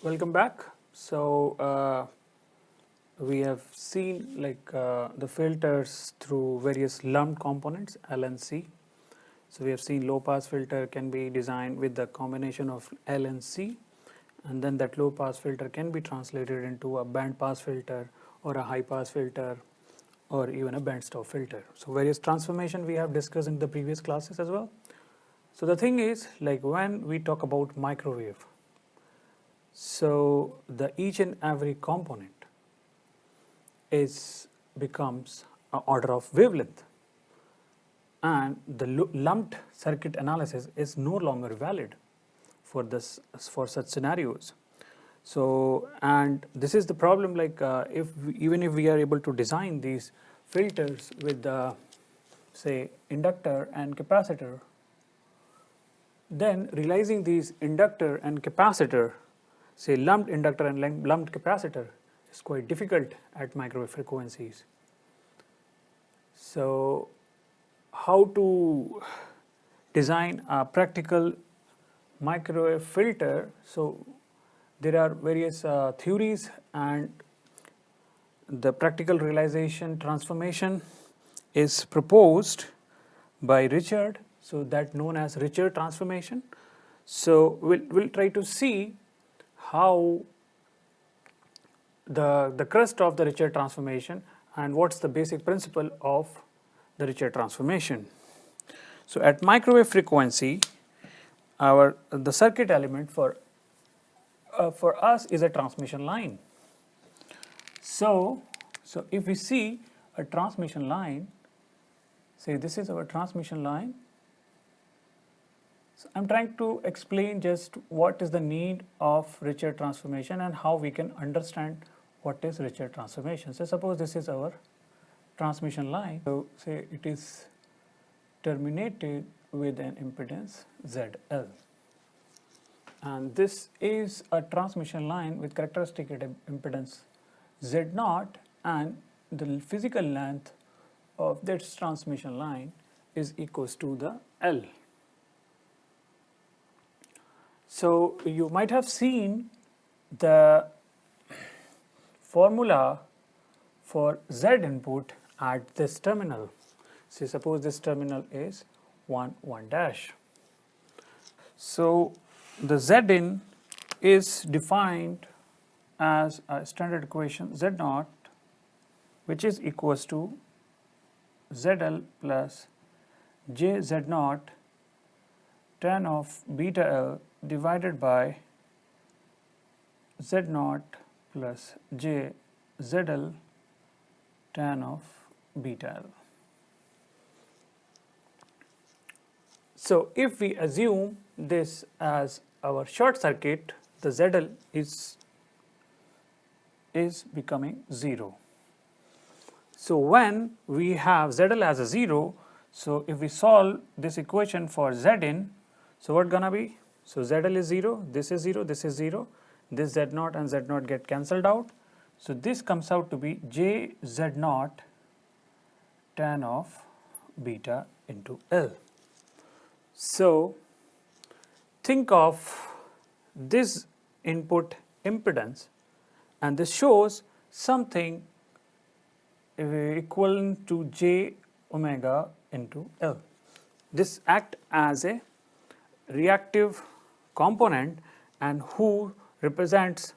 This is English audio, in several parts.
Welcome back. We have seen the filters through various lumped components L and C. So we have seen low pass filter can be designed with the combination of L and C, and then that low pass filter can be translated into a band pass filter or a high pass filter or even a band stop filter. So various transformation we have discussed in the previous classes as well. So the thing is, like when we talk about microwave, so the each and every component becomes an order of wavelength, and the lumped circuit analysis is no longer valid for such scenarios. So, and this is the problem, even if we are able to design these filters with the say inductor and capacitor, then realizing these inductor and capacitor, say lumped inductor and lumped capacitor, is quite difficult at microwave frequencies. So how to design a practical microwave filter? So there are various theories, and the practical realization transformation is proposed by Richard, so that known as Richard transformation. So we'll try to see how the crust of the Richard transformation and what's the basic principle of the Richard transformation. So at microwave frequency, the circuit element for us is a transmission line. So if we see a transmission line, say this is our transmission line. So I'm trying to explain just what is the need of Richard transformation and how we can understand what is Richard transformation. So suppose this is our transmission line. So say it is terminated with an impedance ZL. And this is a transmission line with characteristic impedance Z0, and the physical length of this transmission line is equals to the L. So you might have seen the formula for Z input at this terminal. So suppose this terminal is 1, 1 dash. So the Zin is defined as a standard equation Z0, which is equals to ZL plus JZ0 tan of beta L divided by Z0 plus J ZL tan of beta L. So if we assume this as our short circuit, the ZL is becoming 0. So when we have ZL as a 0, so if we solve this equation for Zin, so what gonna be? So ZL is 0, this is 0, this is 0, this Z0 and Z0 get cancelled out. So this comes out to be JZ0 tan of beta into L. So think of this input impedance, and this shows something equivalent to J omega into L. This acts as a reactive component and who represents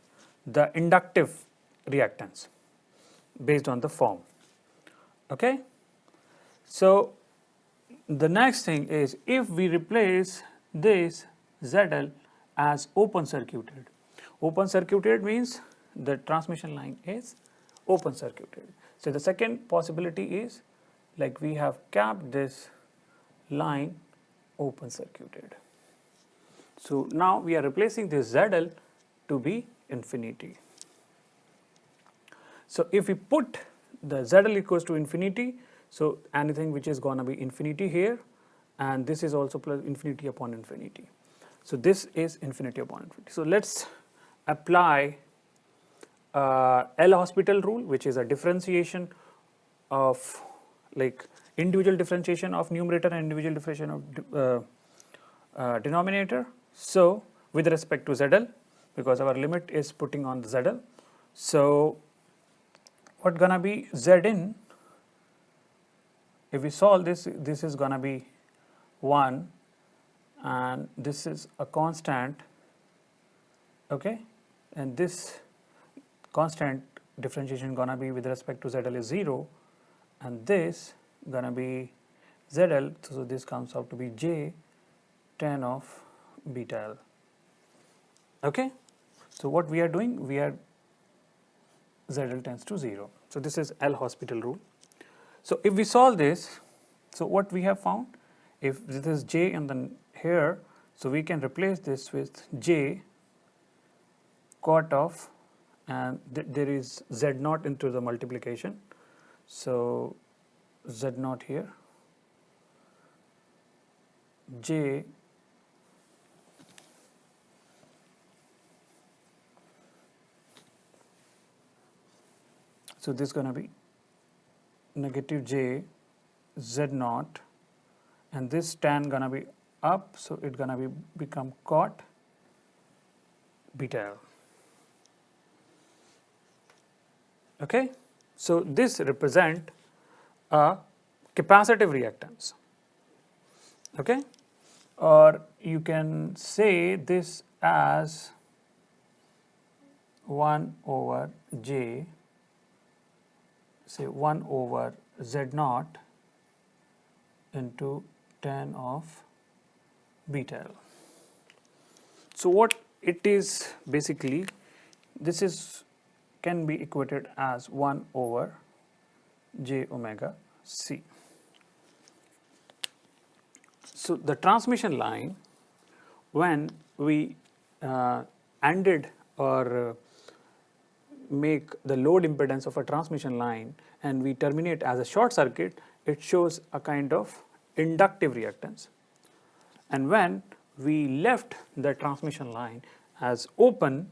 the inductive reactance based on the form. Okay. So the next thing is, if we replace this ZL as open circuited. Open circuited means the transmission line is open circuited. So the second possibility is, like we have kept this line open circuited. So now we are replacing this ZL to be infinity. So if we put the ZL equals to infinity, so anything which is going to be infinity here, and this is also plus infinity upon infinity. So this is infinity upon infinity. So let's apply L hospital rule, which is a differentiation of individual differentiation of numerator and individual differentiation of denominator. So with respect to ZL, because our limit is putting on the ZL. So what gonna be Z in? If we solve this, this is gonna be 1 and this is a constant, okay, and this constant differentiation gonna be with respect to ZL is 0 and this gonna be ZL, so this comes out to be J tan of beta L. Okay, so what we are doing, we are ZL tends to 0. So this is L hospital rule. So if we solve this, so what we have found, if this is J and then here, so we can replace this with J cot of, and there is Z naught into the multiplication. So Z naught here, J so this is going to be negative J Z naught, and this tan gonna be up, so it gonna be become cot beta L. Okay, so this represent a capacitive reactance. Okay, or you can say this as 1 over J, say 1 over Z naught into tan of beta L. So what it is basically, this is can be equated as 1 over J omega C. So the transmission line, when we ANDed or make the load impedance of a transmission line and we terminate as a short circuit, it shows a kind of inductive reactance. And when we left the transmission line as open,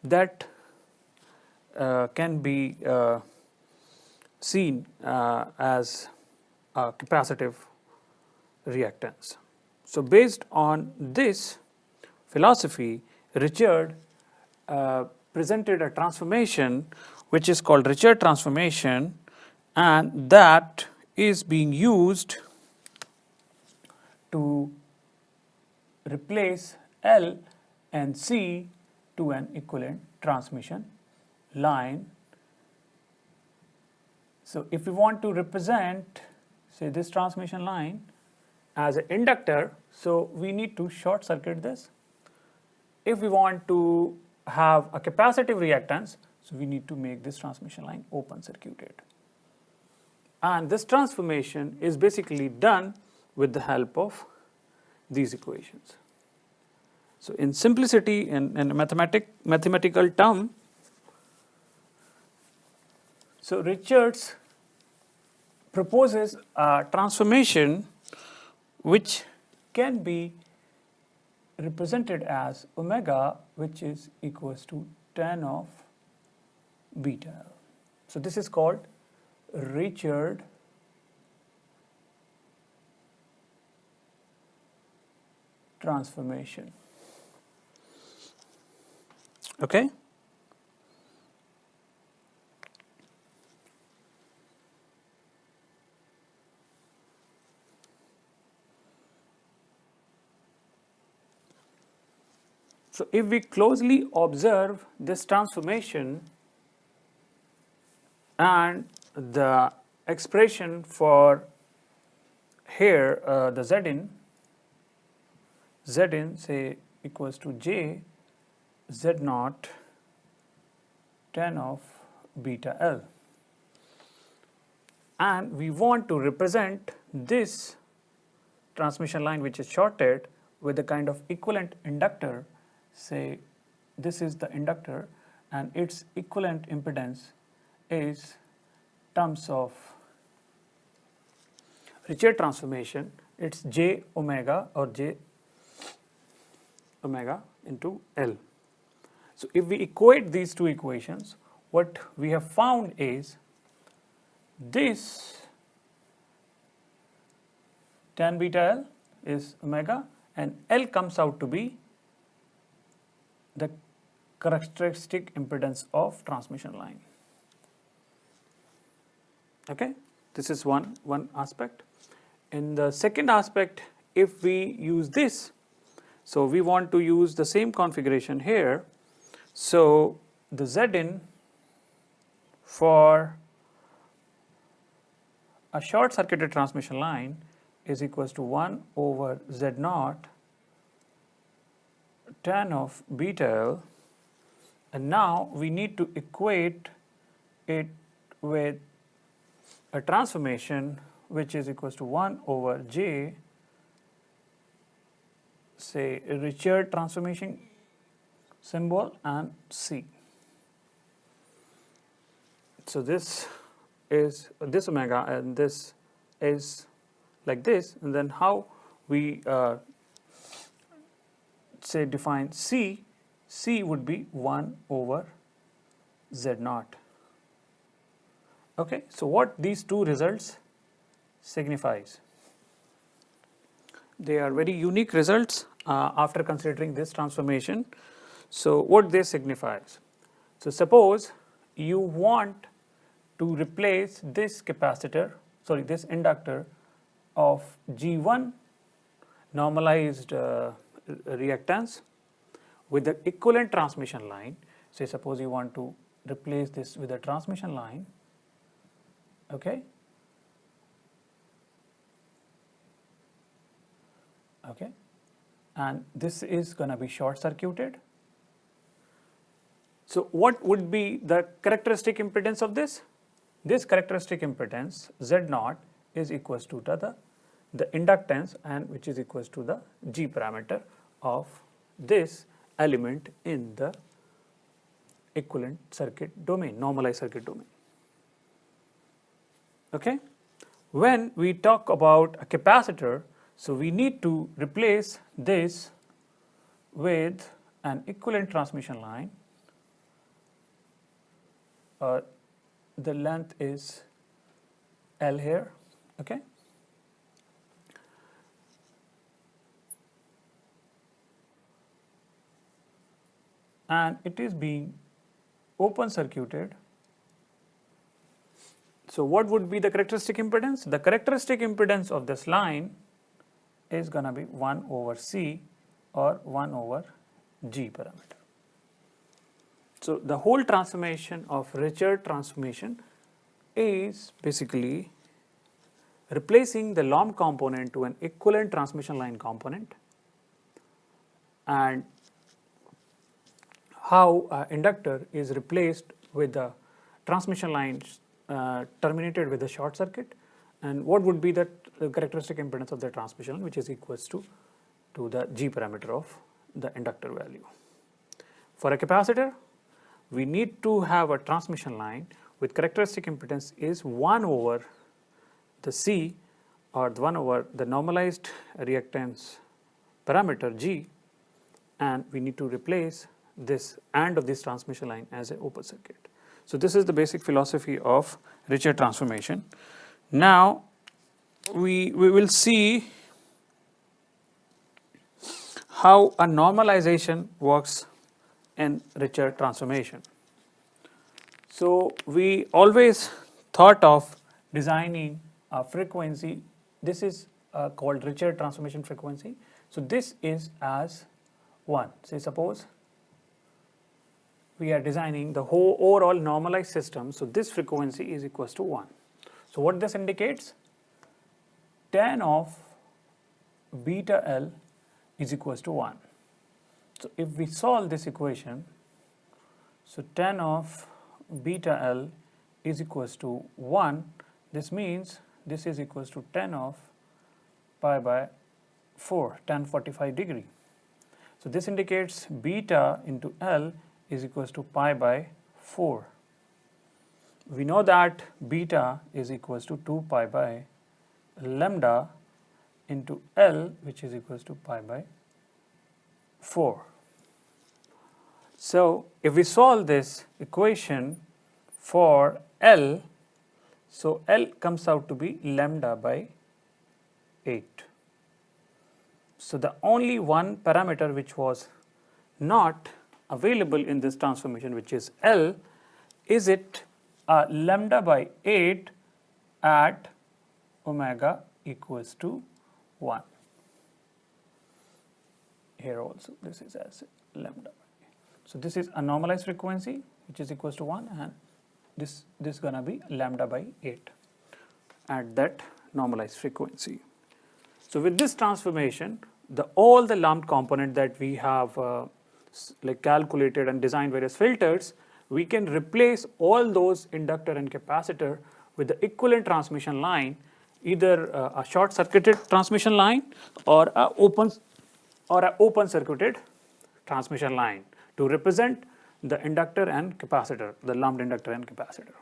that can be seen as a capacitive reactance. So based on this philosophy, Richard presented a transformation which is called Richard transformation, and that is being used to replace L and C to an equivalent transmission line. So if we want to represent, say, this transmission line as an inductor, so we need to short circuit this. If we want to have a capacitive reactance, so we need to make this transmission line open circuited. And this transformation is basically done with the help of these equations. So in simplicity, in a mathematical term, so Richards proposes a transformation which can be represented as omega, which is equals to tan of beta L. So this is called Richard transformation. Okay. So if we closely observe this transformation and the expression for here, the Zin say equals to J Z naught tan of beta L, and we want to represent this transmission line which is shorted with a kind of equivalent inductor. Say this is the inductor and its equivalent impedance is terms of Richard transformation, it's J omega or J omega into L. So if we equate these two equations, what we have found is this tan beta L is omega and L comes out to be the characteristic impedance of transmission line. Okay, this is one aspect. In the second aspect, if we use this, so we want to use the same configuration here. So the Zin for a short circuited transmission line is equals to 1 over Z naught tan of beta L, and now we need to equate it with a transformation which is equals to 1 over J, say Richard transformation symbol, and C. So this is this omega and this is like this, and then how we say define C, C would be 1 over Z naught. Okay, so what these two results signifies? They are very unique results after considering this transformation. So what they signifies? So suppose you want to replace this capacitor, sorry, this inductor of G1 normalized reactance with the equivalent transmission line. Say suppose you want to replace this with a transmission line, okay. Okay, and this is going to be short circuited. So what would be the characteristic impedance of this? This characteristic impedance Z naught is equals to the inductance, and which is equals to the G parameter of this element in the equivalent circuit domain, normalized circuit domain. Okay, when we talk about a capacitor, so we need to replace this with an equivalent transmission line. The length is L here, okay. And it is being open circuited. So what would be the characteristic impedance? The characteristic impedance of this line is going to be 1 over C or 1 over G parameter. So the whole transformation of Richard transformation is basically replacing the LOM component to an equivalent transmission line component, and how inductor is replaced with the transmission lines terminated with a short circuit, and what would be the characteristic impedance of the transmission line, which is equals to the G parameter of the inductor value. For a capacitor, we need to have a transmission line with characteristic impedance is 1 over the C, or 1 over the normalized reactance parameter G, and we need to replace this and of this transmission line as an open circuit. So this is the basic philosophy of Richard transformation. Now we will see how a normalization works in Richard transformation. So we always thought of designing a frequency. This is called Richard transformation frequency. So this is as 1. Say suppose we are designing the whole overall normalized system. So this frequency is equals to 1. So what this indicates? Tan of beta L is equals to 1. So if we solve this equation, so tan of beta L is equals to 1. This means this is equals to tan of pi by 4, tan 45 degree. So this indicates beta into L is equals to pi by 4. We know that beta is equals to 2 pi by lambda into L, which is equals to pi by 4. So if we solve this equation for L, so L comes out to be lambda by 8. So the only one parameter which was not available in this transformation, which is L, is it lambda by 8 at omega equals to 1? Here also this is as lambda. So this is a normalized frequency which is equals to 1, and this gonna be lambda by 8 at that normalized frequency. So with this transformation, all the lumped component that we have like calculated and designed various filters, we can replace all those inductor and capacitor with the equivalent transmission line, either a short circuited transmission line or a open circuited transmission line, to represent the inductor and capacitor, the lumped inductor and capacitor.